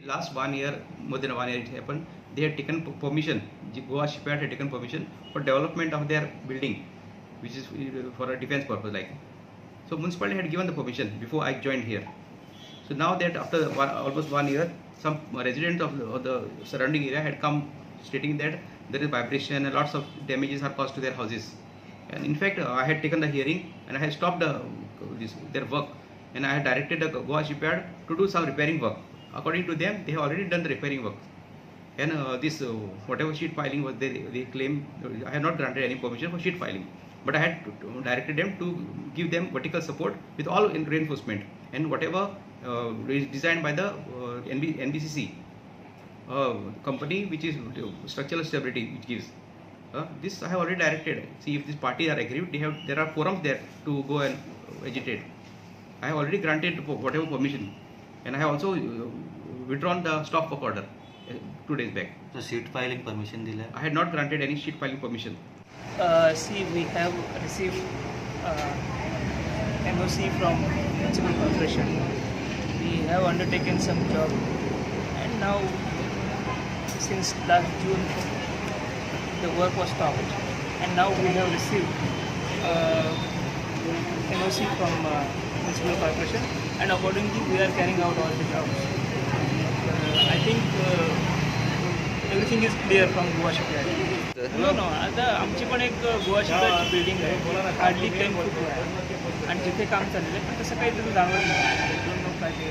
Last 1 year, more than 1 year it happened, they had taken permission, Goa shipyard had taken permission for development of their building, which is for a defense purpose like. So municipality had given the permission before I joined here. So now that after almost 1 year, some residents of the surrounding area had come stating that there is vibration and lots of damages are caused to their houses. And in fact, I had taken the hearing and I had stopped their work, and I had directed the Goa shipyard to do some repairing work. According to them, they have already done the repairing work. And whatever sheet filing was they claim, I have not granted any permission for sheet filing, but I had directed them to give them vertical support with all reinforcement and whatever designed by the NBCC company, which is structural stability, which gives. This I have already directed. See if this party are aggrieved. There are forums there to go and agitate. I have already granted whatever permission, and I have also withdrawn the stop work order 2 days back. So sheet filing permission dila? I had not granted any sheet filing permission. See, we have received NOC from Municipal Corporation. We have undertaken some job, and now since last June the work was stopped, and now we have received NOC from Municipal Corporation, and accordingly we are carrying out all the jobs. I think everything is clear from Goa shipyard. No, आता आमची पण एक Goa शिपयार्डची building आहे, hardly 10 फूट आहे, आणि जिथे काम चाललेलं आहे पण तसं काही तुम्ही जाणवत नाही. काय ते